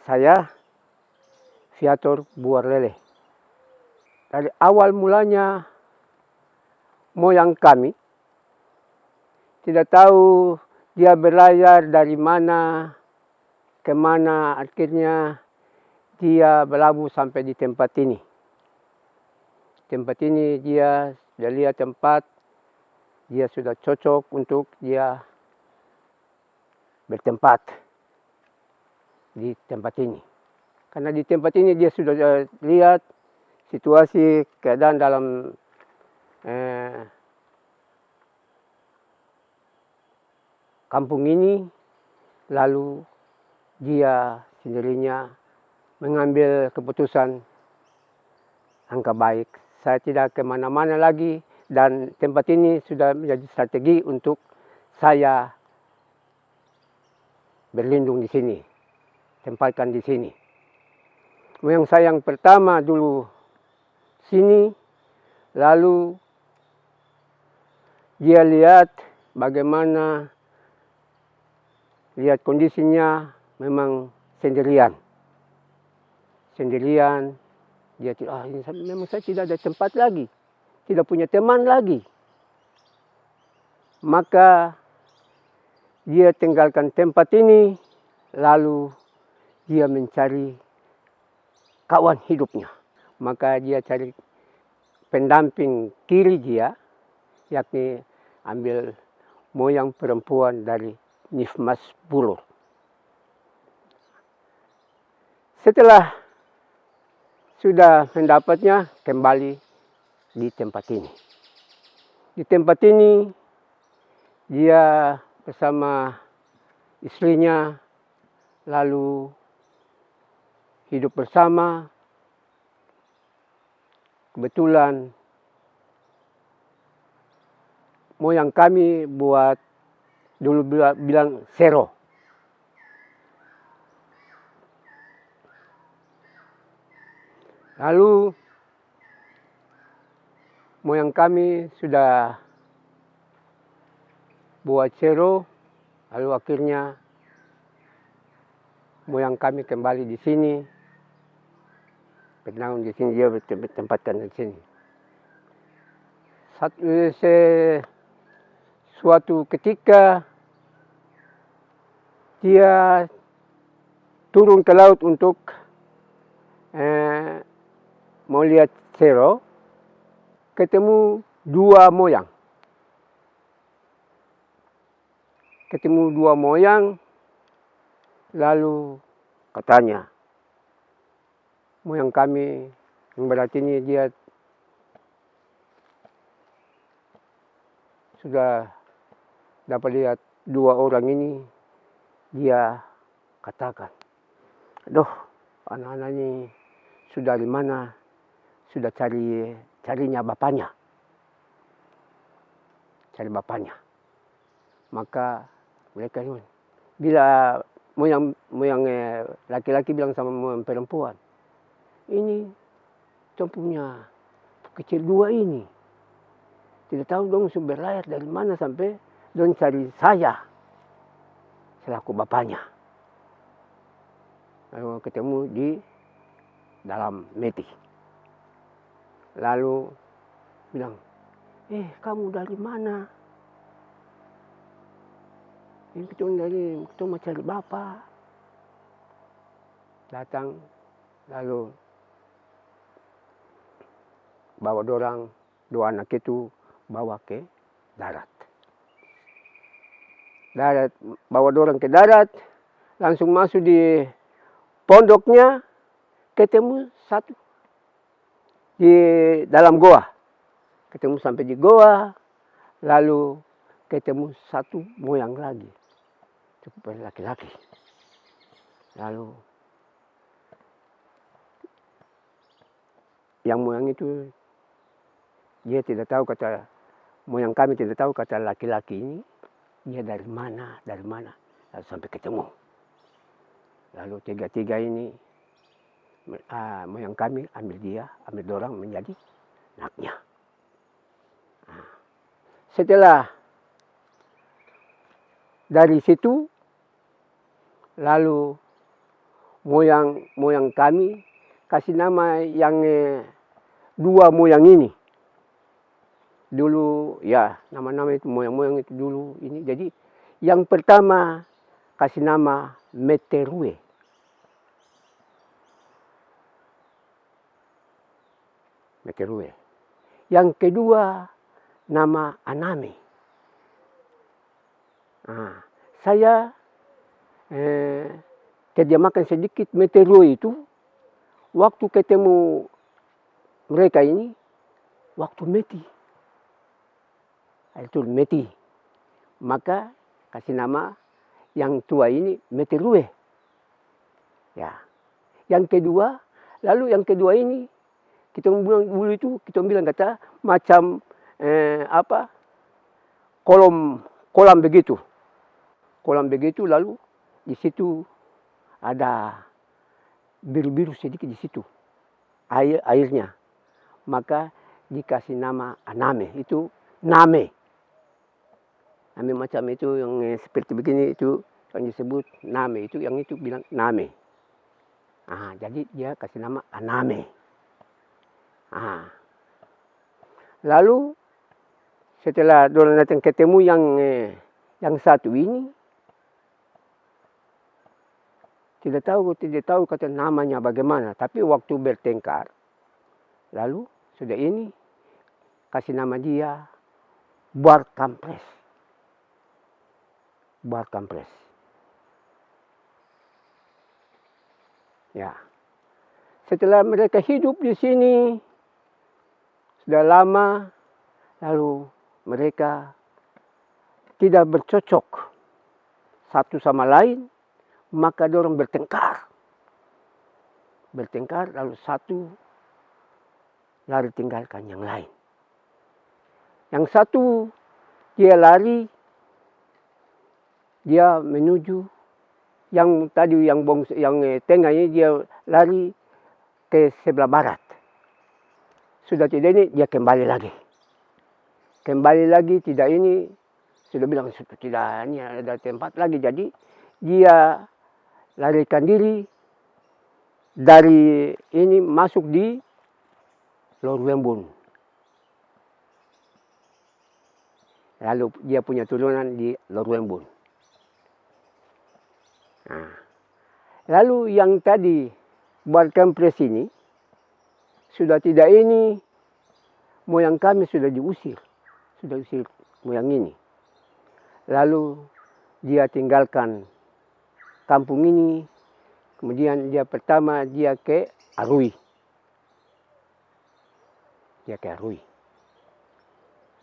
saya Viator Buarlele. Dari awal mulanya moyang kami tidak tahu dia berlayar dari mana ke mana, akhirnya dia berlabuh sampai di tempat ini. Tempat ini dia sudah lihat tempat, dia sudah cocok untuk dia bertempat di tempat ini. Karena di tempat ini dia sudah lihat situasi keadaan dalam kampung ini, lalu dia sendirinya mengambil keputusan angka baik. Saya tidak kemana-mana lagi dan tempat ini sudah menjadi strategi untuk saya berlindung di sini, tempatkan di sini. Moyang saya yang pertama dulu sini, lalu dia lihat bagaimana, lihat kondisinya memang sendirian. Sendirian, dia ini memang saya tidak ada tempat lagi, tidak punya teman lagi. Maka dia tinggalkan tempat ini, lalu dia mencari kawan hidupnya. Maka dia cari pendamping kiri dia, yakni ambil moyang perempuan dari Nifmas Bulur. Setelah sudah mendapatnya, kembali di tempat ini. Di tempat ini dia bersama istrinya lalu hidup bersama. Kebetulan moyang kami buat dulu bilang sero. Lalu moyang kami sudah buat sero, lalu akhirnya moyang kami kembali di sini. Bernaung di sini, dia bertempatkan di sini. Suatu ketika dia turun ke laut untuk mau lihat sero, ketemu dua moyang. Ketemu dua moyang, lalu katanya, moyang kami yang berarti ini dia sudah dapat lihat dua orang ini, dia katakan, aduh, anak-anak ini sudah di mana, sudah carinya bapaknya. Cari bapaknya. Maka mereka bila moyang laki-laki bilang sama moyang perempuan, ini punya kecil dua ini. Tidak tahu dong sumber layar dari mana sampai dong cari saya selaku bapaknya. Lalu ketemu di dalam meti. Lalu bilang, kamu dari mana? Ini kita mau cari bapak. Datang, lalu bawa dua anak itu bawa ke darat. Bawa dorang ke darat, langsung masuk di pondoknya, ketemu satu di dalam goa. Ketemu sampai di goa, lalu ketemu satu moyang lagi, cukup laki-laki. Lalu yang moyang itu dia tidak tahu, kata moyang kami tidak tahu kata laki-laki ini dia dari mana, lalu sampai ketemu. Lalu tiga-tiga ini moyang kami ambil dorang menjadi anaknya. Setelah dari situ, lalu moyang kami kasih nama yang dua moyang ini. Dulu ya nama-nama itu moyang-moyang itu dulu ini. Jadi yang pertama kasih nama Meterue. Meterue. Yang kedua nama Aname. Nah, saya terjemahkan sedikit Meterue itu waktu ketemu mereka ini waktu meti. Itu meti. Maka kasih nama yang tua ini Meterue. Ya. Yang kedua, lalu yang kedua ini kita bilang dulu itu kita bilang kata macam kolam begitu. Kolam begitu lalu di situ ada biru-biru sedikit di situ. Airnya. Maka dikasih nama Aname, itu Name. Name macam itu yang seperti begini itu yang disebut Name, itu yang itu bilang Name. Jadi dia kasih nama Aname. Lalu setelah dorang datang ketemu yang satu ini, tidak tahu kata namanya bagaimana, tapi waktu bertengkar, lalu sudah ini kasih nama dia Bar Kampres. Bar Kampres. Ya. Setelah mereka hidup di sini sudah lama, lalu mereka tidak bercocok satu sama lain, maka dorang bertengkar. Bertengkar lalu satu lari tinggalkan yang lain. Yang satu dia lari, dia menuju yang tadi yang tengah ini dia lari ke sebelah barat. Sudah tidak ini dia kembali lagi. Kembali lagi tidak ini sudah bilang tidak ini ada tempat lagi, jadi dia larikan diri dari ini masuk di Lorwembun. Lalu dia punya turunan di Lorwembun. Lalu yang tadi Bar Kampres ini sudah tidak ini, moyang kami sudah diusir moyang ini. Lalu dia tinggalkan kampung ini, kemudian dia pertama dia ke Arui.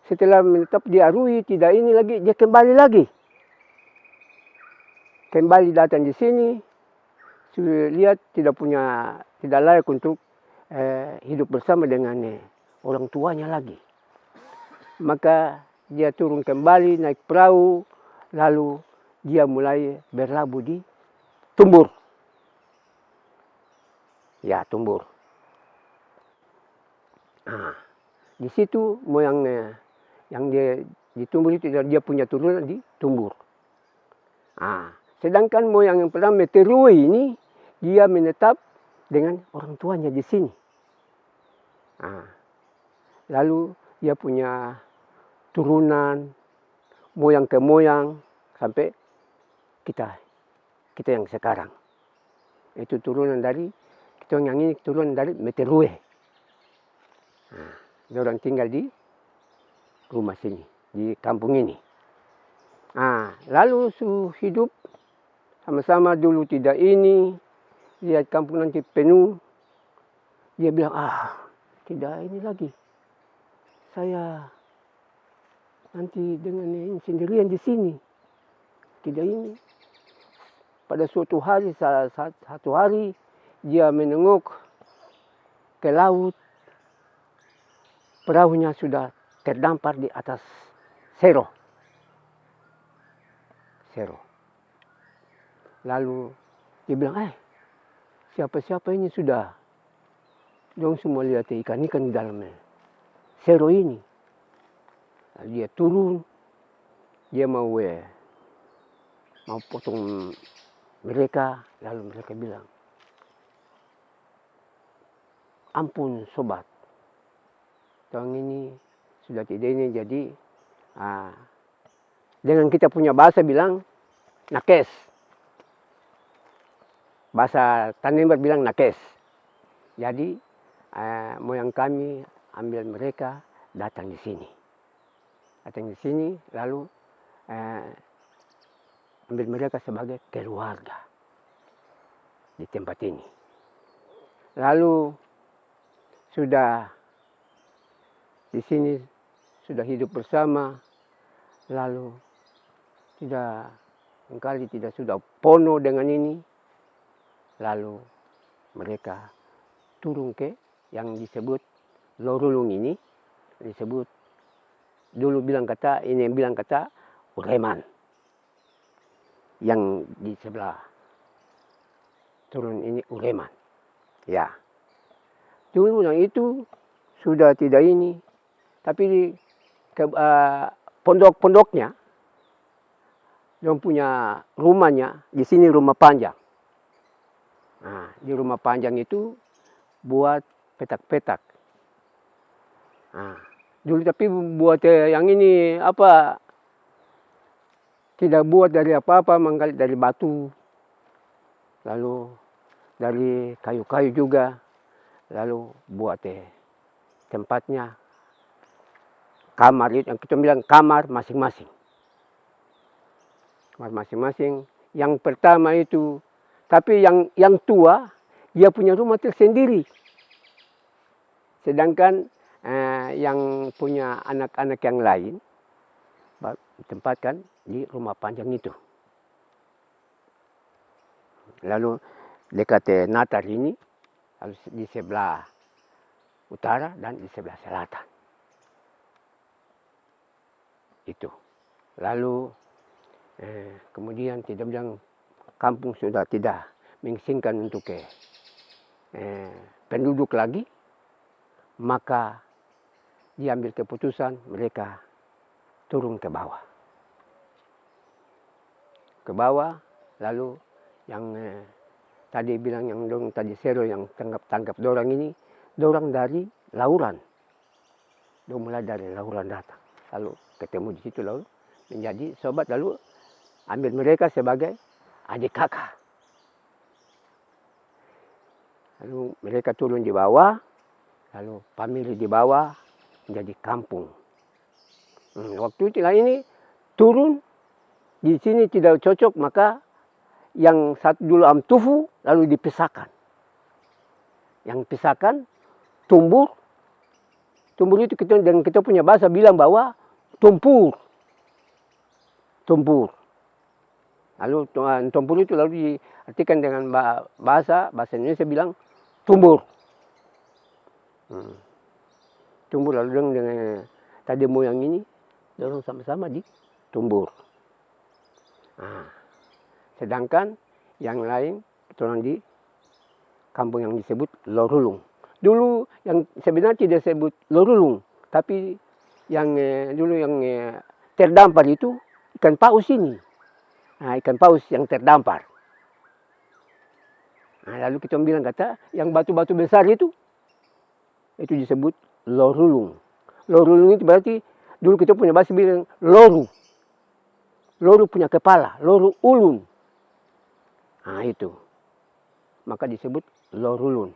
Setelah menetap di Arui tidak ini lagi, dia kembali lagi. Kembali datang di sini, sudah lihat tidak layak untuk hidup bersama dengan orang tuanya lagi. Maka dia turun kembali naik perahu, lalu dia mulai berlabuh di Tumbur. Ya, Tumbur. Di situ moyangnya yang dia di Tumbur itu dia punya turunan di Tumbur. Sedangkan moyang yang pertama Meterue ini dia menetap dengan orang tuanya di sini. Lalu dia punya turunan moyang ke moyang sampai kita yang sekarang. Itu turunan dari kita yang ini turunan dari Meterue. Orang tinggal di rumah sini, di kampung ini. Lalu hidup sama-sama dulu tidak ini, lihat kampung nanti penuh. Dia bilang, tidak ini lagi. Saya nanti dengan ini sendirian di sini. Tidak ini. Pada suatu hari, satu hari dia menengok ke laut. Perahunya sudah terdampar di atas sero. Lalu dia bilang, siapa-siapa ini sudah. Dong semua lihat ikan-ikan di dalamnya. Sero ini. Lalu dia turun. Dia mau potong mereka. Lalu mereka bilang, ampun sobat, tong ini sudah tidak ini jadi dengan kita punya bahasa bilang nakes. Bahasa Tanimbar bilang nakes. Jadi moyang kami ambil mereka datang di sini. Datang di sini lalu ambil mereka sebagai keluarga di tempat ini. Lalu sudah di sini sudah hidup bersama, lalu tidak sudah pono dengan ini, lalu mereka turun ke yang disebut Lorulung ini, disebut dulu bilang kata Ureman, yang di sebelah turun ini Ureman. Ya, dulu yang itu sudah tidak ini, tapi pondok-pondoknya, yang punya rumahnya di sini rumah panjang. Nah, di rumah panjang itu buat petak-petak. Nah, dulu tapi buat yang ini apa? Tidak buat dari apa-apa, mangkali dari batu, lalu dari kayu-kayu juga, lalu buat tempatnya kamar itu yang kita bilang kamar masing-masing. Kamar masing-masing. Yang pertama itu, tapi yang tua dia punya rumah tersendiri. Sedangkan yang punya anak-anak yang lain ditempatkan di rumah panjang itu. Lalu dekat Natar ini, lalu di sebelah utara dan di sebelah selatan. Itu. Lalu kemudian tidak bilang kampung sudah tidak mengizinkan untuk penduduk lagi, maka diambil keputusan mereka turun ke bawah. Ke bawah, lalu yang tadi bilang yang dong tadi Sero yang tangkap dorang ini, dorang dari Lauran. Dong mulai dari Lauran datang, lalu ketemu di situ lalu menjadi sobat, lalu ambil mereka sebagai adik kakak. Lalu mereka turun di bawah, lalu famili di bawah menjadi kampung. Waktu itu ini turun di sini tidak cocok, maka yang satu dulu Amtufu lalu dipisahkan. Yang pisahkan Tumbur. Tumbur itu kita punya bahasa bilang bahwa tumpur. Tumpur. Lalu tumpur itu lalu diartikan dengan bahasa Indonesia bilang tumbur. Tumbur lalu dengan tadi moyang ini dorong sama-sama di tumbur. Nah, sedangkan yang lain turun di kampung yang disebut Lorulung. Dulu yang sebenarnya tidak disebut Lorulung, tapi yang dulu yang terdampar itu ikan paus ini. Nah, ikan paus yang terdampar. Nah, lalu kita bilang kata yang batu-batu besar itu disebut Lorulung. Lorulung itu berarti dulu kita punya bahasa bilang loru. Loru punya kepala, loru ulun. Nah itu. Maka disebut Lorulun.